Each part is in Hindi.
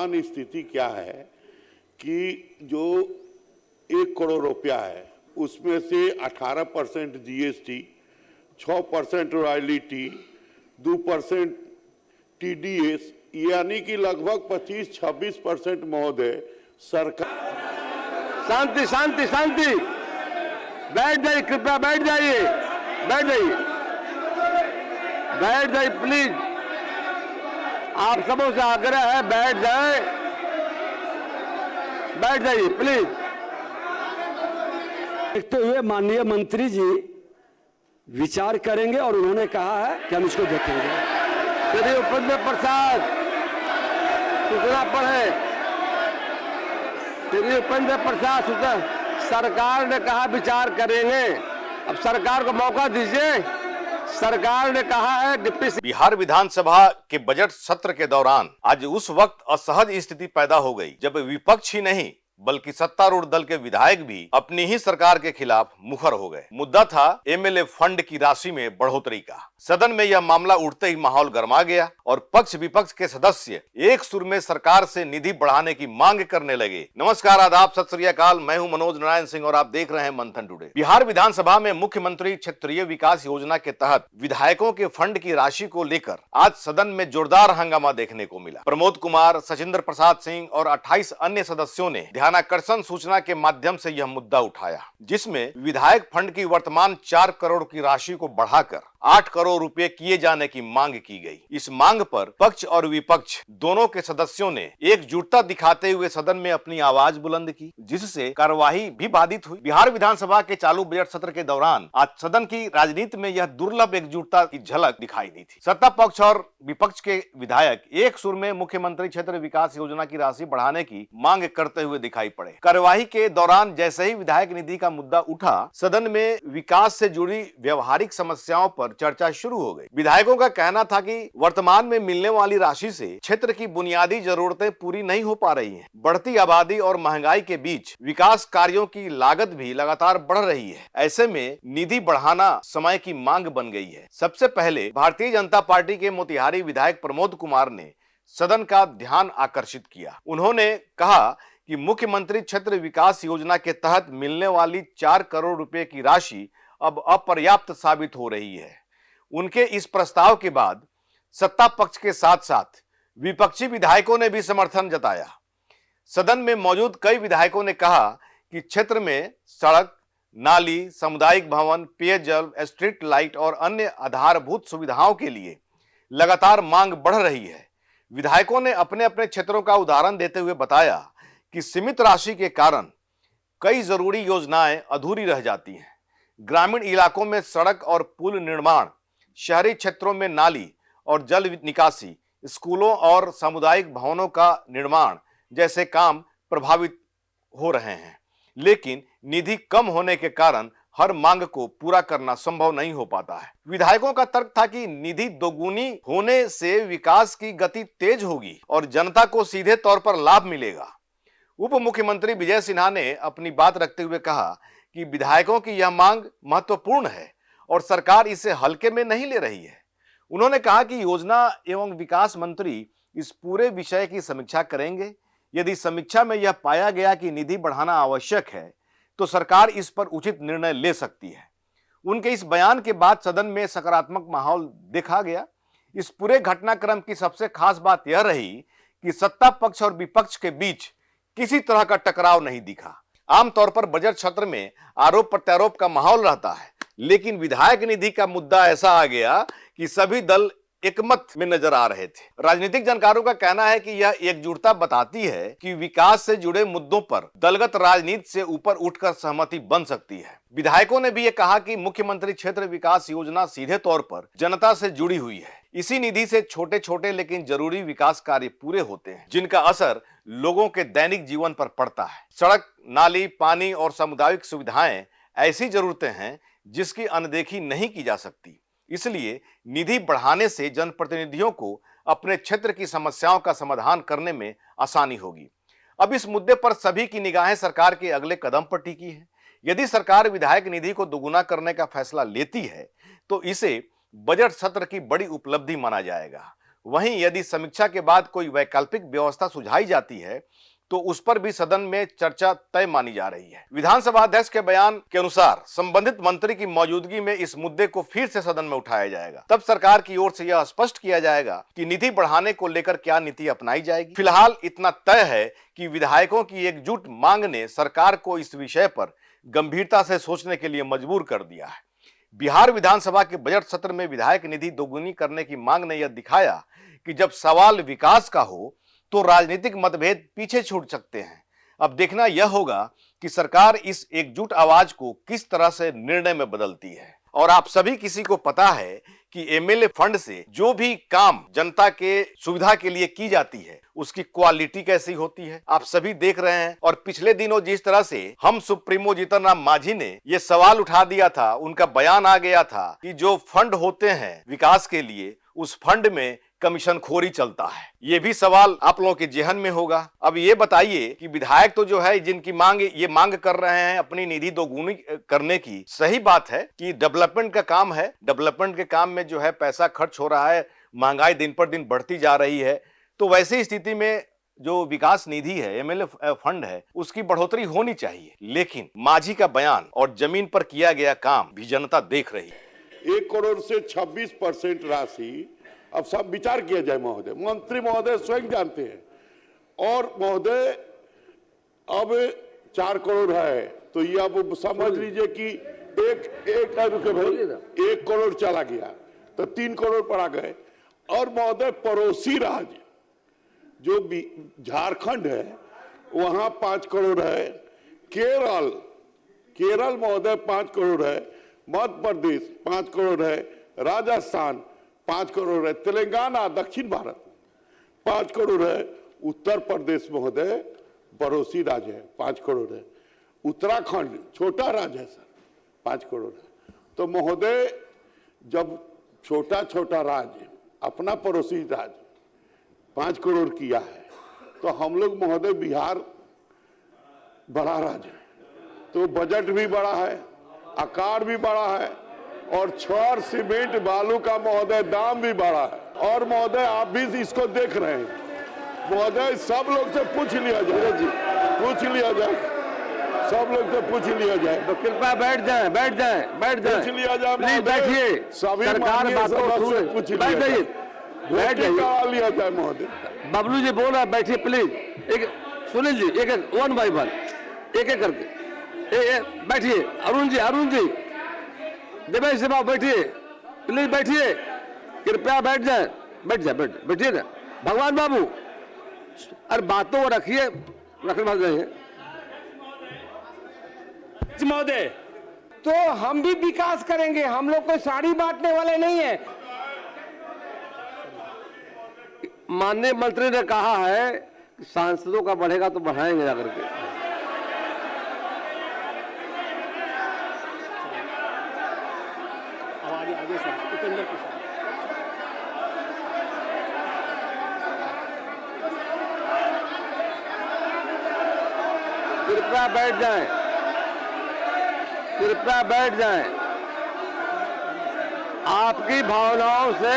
वर्तमान स्थिति क्या है कि जो 1 करोड़ रुपया है उसमें से 18% जीएसटी, 6% रॉयल्टी, 2% टीडीएस, यानी कि लगभग 25-26% महोदय सरकार। शांति शांति शांति, बैठ जाइए, कृपया बैठ जाइए, बैठ जाइए, बैठ जाइए प्लीज। आप सबों से आग्रह है, बैठ जाए, बैठ जाइए प्लीज। देखते हुए माननीय मंत्री जी विचार करेंगे और उन्होंने कहा है कि हम इसको देखेंगे। श्री उपेंद्र प्रसाद सूचना पढ़े। श्री उपेंद्र प्रसाद सूचना। सरकार ने कहा विचार करेंगे, अब सरकार को मौका दीजिए। सरकार ने कहा है डिप्टी। बिहार विधानसभा के बजट सत्र के दौरान आज उस वक्त असहज स्थिति पैदा हो गई जब विपक्ष ही नहीं बल्कि सत्तारूढ़ दल के विधायक भी अपनी ही सरकार के खिलाफ मुखर हो गए। मुद्दा था एमएलए फंड की राशि में बढ़ोतरी का। सदन में यह मामला उठते ही माहौल गर्मा गया और पक्ष विपक्ष के सदस्य एक सुर में सरकार से निधि बढ़ाने की मांग करने लगे। नमस्कार, आदाब, सत श्री अकाल। मैं हूं मनोज नारायण सिंह और आप देख रहे हैं मंथन टुडे। बिहार विधानसभा में मुख्यमंत्री क्षेत्रीय विकास योजना के तहत विधायकों के फंड की राशि को लेकर आज सदन में जोरदार हंगामा देखने को मिला। प्रमोद कुमार, सचिंद्र प्रसाद सिंह और 28 अन्य सदस्यों ने ध्यानाकर्षण सूचना के माध्यम से यह मुद्दा उठाया, जिसमें विधायक फंड की वर्तमान 4 करोड़ की राशि को बढ़ाकर 8 करोड़ रुपए किए जाने की मांग की गई। इस मांग पर पक्ष और विपक्ष दोनों के सदस्यों ने एकजुटता दिखाते हुए सदन में अपनी आवाज बुलंद की, जिससे कार्यवाही भी बाधित हुई। बिहार विधानसभा के चालू बजट सत्र के दौरान आज सदन की राजनीति में यह दुर्लभ एकजुटता की झलक दिखाई दी थी। सत्ता पक्ष और विपक्ष के विधायक एक सुर में मुख्यमंत्री क्षेत्र विकास योजना की राशि बढ़ाने की मांग करते हुए दिखाई पड़े। कार्यवाही के दौरान जैसे ही विधायक निधि का मुद्दा उठा, सदन में विकास से जुड़ी व्यवहारिक समस्याओं पर चर्चा शुरू हो गई। विधायकों का कहना था कि वर्तमान में मिलने वाली राशि से क्षेत्र की बुनियादी जरूरतें पूरी नहीं हो पा रही हैं। बढ़ती आबादी और महंगाई के बीच विकास कार्यों की लागत भी लगातार बढ़ रही है। ऐसे में निधि बढ़ाना समय की मांग बन गई है। सबसे पहले भारतीय जनता पार्टी के मोतिहारी विधायक प्रमोद कुमार ने सदन का ध्यान आकर्षित किया। उन्होंने कहा कि मुख्यमंत्री क्षेत्र विकास योजना के तहत मिलने वाली 4 करोड़ रुपए की राशि अब अपर्याप्त साबित हो रही है। उनके इस प्रस्ताव के बाद सत्ता पक्ष के साथ साथ विपक्षी विधायकों ने भी समर्थन जताया। सदन में मौजूद कई विधायकों ने कहा कि क्षेत्र में सड़क, नाली, सामुदायिक भवन, पेयजल, स्ट्रीट लाइट और अन्य आधारभूत सुविधाओं के लिए लगातार मांग बढ़ रही है। विधायकों ने अपने अपने क्षेत्रों का उदाहरण देते हुए बताया कि सीमित राशि के कारण कई जरूरी योजनाएं अधूरी रह जाती हैं। ग्रामीण इलाकों में सड़क और पुल निर्माण, शहरी क्षेत्रों में नाली और जल निकासी, स्कूलों और सामुदायिक भवनों का निर्माण जैसे काम प्रभावित हो रहे हैं, लेकिन निधि कम होने के कारण हर मांग को पूरा करना संभव नहीं हो पाता है। विधायकों का तर्क था कि निधि दोगुनी होने से विकास की गति तेज होगी और जनता को सीधे तौर पर लाभ मिलेगा। उप मुख्यमंत्री विजय सिन्हा ने अपनी बात रखते हुए कहा कि विधायकों की यह मांग महत्वपूर्ण है और सरकार इसे हल्के में नहीं ले रही है। उन्होंने कहा कि योजना एवं विकास मंत्री इस पूरे विषय की समीक्षा करेंगे। यदि समीक्षा में यह पाया गया कि निधि बढ़ाना आवश्यक है तो सरकार इस पर उचित निर्णय ले सकती है। उनके इस बयान के बाद सदन में सकारात्मक माहौल देखा गया। इस पूरे घटनाक्रम की सबसे खास बात यह रही कि सत्ता पक्ष और विपक्ष के बीच किसी तरह का टकराव नहीं दिखा। आमतौर पर बजट सत्र में आरोप प्रत्यारोप का माहौल रहता है, लेकिन विधायक निधि का मुद्दा ऐसा आ गया कि सभी दल एकमत में नजर आ रहे थे। राजनीतिक जानकारों का कहना है कि यह एकजुटता बताती है कि विकास से जुड़े मुद्दों पर दलगत राजनीति से ऊपर उठकर सहमति बन सकती है। विधायकों ने भी ये कहा कि मुख्यमंत्री क्षेत्र विकास योजना सीधे तौर पर जनता से जुड़ी हुई है। इसी निधि से छोटे छोटे लेकिन जरूरी विकास कार्य पूरे होते हैं, जिनका असर लोगों के दैनिक जीवन पर पड़ता है। सड़क, नाली, पानी और सामुदायिक सुविधाएं ऐसी जरूरतें हैं जिसकी अनदेखी नहीं की जा सकती। इसलिए निधि बढ़ाने से जनप्रतिनिधियों को अपने क्षेत्र की समस्याओं का समाधान करने में आसानी होगी। अब इस मुद्दे पर सभी की निगाहें सरकार के अगले कदम पर टिकी हैं। यदि सरकार विधायक निधि को दोगुना करने का फैसला लेती है तो इसे बजट सत्र की बड़ी उपलब्धि माना जाएगा। वहीं यदि समीक्षा के बाद कोई वैकल्पिक व्यवस्था सुझाई जाती है तो उस पर भी सदन में चर्चा तय मानी जा रही है। विधानसभा अध्यक्ष के बयान के अनुसार संबंधित मंत्री की मौजूदगी में इस मुद्दे को फिर से सदन में उठाया जाएगा। तब सरकार की ओर से यह स्पष्ट किया जाएगा कि निधि बढ़ाने को लेकर क्या नीति अपनाई जाएगी। फिलहाल इतना तय है कि विधायकों की एकजुट मांग ने सरकार को इस विषय पर गंभीरता से सोचने के लिए मजबूर कर दिया है। बिहार विधानसभा के बजट सत्र में विधायक निधि दोगुनी करने की मांग ने यह दिखाया कि जब सवाल विकास का हो तो राजनीतिक मतभेद पीछे छूट सकते हैं। अब देखना यह होगा कि सरकार इस एकजुट आवाज को किस तरह से निर्णय में बदलती है। और आप सभी किसी को पता है कि एमएलए फंड से जो भी काम जनता के सुविधा के लिए की जाती है उसकी क्वालिटी कैसी होती है आप सभी देख रहे हैं। और पिछले दिनों जिस तरह से हम सुप्रीमो जीतन राम मांझी ने ये सवाल उठा दिया था, उनका बयान आ गया था कि जो फंड होते हैं विकास के लिए उस फंड में कमीशन खोरी चलता है। ये भी सवाल आप लोगों के जेहन में होगा। अब ये बताइए कि विधायक तो जो है जिनकी ये मांग कर रहे हैं अपनी निधि दोगुनी करने की, सही बात है कि डेवलपमेंट का काम है, डेवलपमेंट के काम में जो है पैसा खर्च हो रहा है, महंगाई दिन पर दिन बढ़ती जा रही है, तो वैसी स्थिति में जो विकास निधि है, एमएलए फंड है, उसकी बढ़ोतरी होनी चाहिए। लेकिन मांझी का बयान और जमीन पर किया गया काम भी जनता देख रही है। 1 करोड़ से 26% राशि अब सब विचार किया जाए महोदय, मंत्री महोदय स्वयं जानते हैं। और महोदय अब 4 करोड़ है तो ये अब समझ लीजिए कि एक रुके भाई 1 करोड़ चला गया तो 3 करोड़ पर आ गए। और महोदय पड़ोसी राज्य जो झारखंड है वहां 5 करोड़ है, केरल महोदय 5 करोड़ है, मध्य प्रदेश 5 करोड़ है, राजस्थान 5 करोड़ है, तेलंगाना दक्षिण भारत 5 करोड़ है, उत्तर प्रदेश महोदय पड़ोसी राज्य है 5 करोड़ है, उत्तराखंड छोटा राज्य है सर 5 करोड़ है। तो महोदय जब छोटा छोटा राज्य अपना पड़ोसी राज्य 5 करोड़ किया है तो हम लोग महोदय बिहार बड़ा राज्य है तो बजट भी बड़ा है, आकार भी बड़ा है और छड़ सीमेंट बालू का महोदय दाम भी बढ़ा है। और महोदय आप भी इसको देख रहे हैं महोदय, सब लोग से पूछ लिया जाए जी, पूछ लिया जाए, सब लोग से पूछ लिया जाए। तो कृपया बैठ जाए पूछ लिया जाए, प्लीज बैठिए, सभी सरकार बातों सुने, पूछ बैठ जाइए, बैठ जाइए, लिया जाए महोदय। बबलू जी बोल रहा है, बैठिए प्लीज, एक सुनील जी एक 1 बाय 1 एक करके बैठिए। अरुण जी देवेश जी बाबू बैठिए, प्लीज बैठिए, कृपया बैठिए ना भगवान बाबू। अरे बातों को रखिए, रखने जाइए महोदय। तो हम भी विकास करेंगे, हम लोग कोई साड़ी बांटने वाले नहीं है। माननीय मंत्री ने कहा है कि सांसदों का बढ़ेगा तो बढ़ाएंगे जाकर के। आगे सर, उपेंद्र प्रसाद। कृपया बैठ जाएं। आपकी भावनाओं से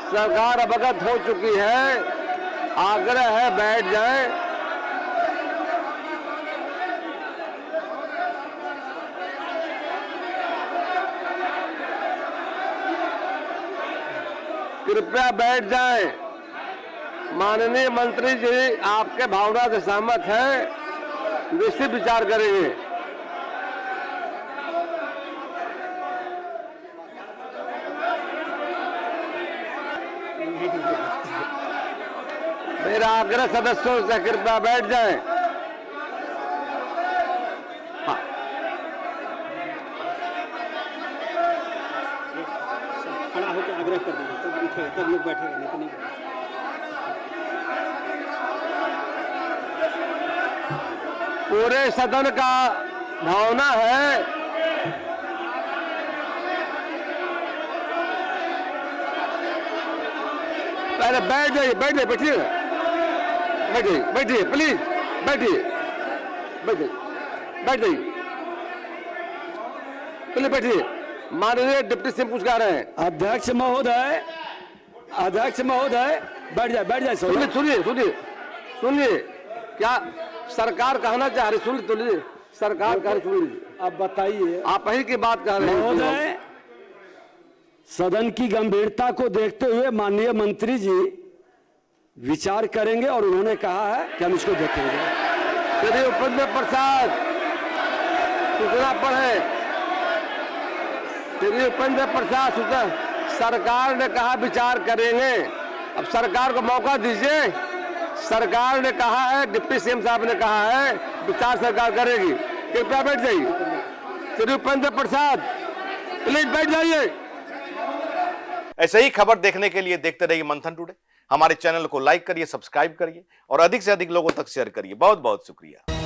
सरकार अवगत हो चुकी है, आग्रह है बैठ जाएं। कृपया बैठ जाएं। माननीय मंत्री जी आपके भावना से सहमत है, निश्चित विचार करेंगे। मेरा आग्रह सदस्यों से कृपया बैठ जाएं। खड़ा होकर आग्रह कर देंगे तब उठेगा, तब लोग बैठेगा, नहीं तो नहीं। पूरे सदन का भावना है पहले बैठिए प्लीज, बैठिए। माननीय डिप्टी सीएम कुछ कह रहे हैं। अध्यक्ष महोदय, अध्यक्ष महोदय बैठ जाए सुनिए सुनिए सुनिए सुनिए, क्या सरकार कहना चाह रही, सुन लीजिए, सरकार कह रही, सुन लीजिए। अब बताइए, आप ही की बात कह रहे हैं महोदय, सदन की गंभीरता को देखते हुए माननीय मंत्री जी विचार करेंगे और उन्होंने कहा है कि हम इसको देखेंगे। श्री उपेंद्र प्रसाद सूचना पढ़े, श्री उपेंद्र प्रसाद सूचना, सरकार ने कहा विचार करेंगे, अब सरकार को मौका दीजिए। सरकार ने कहा है, डिप्टी सीएम साहब ने कहा है विचार सरकार करेगी, कृपया बैठ जाइए। श्री उपेंद्र प्रसाद प्लीज बैठ जाइए। ऐसे ही खबर देखने के लिए देखते रहिए मंथन टुडे। हमारे चैनल को लाइक करिए, सब्सक्राइब करिए और अधिक से अधिक लोगों तक शेयर करिए। बहुत बहुत शुक्रिया।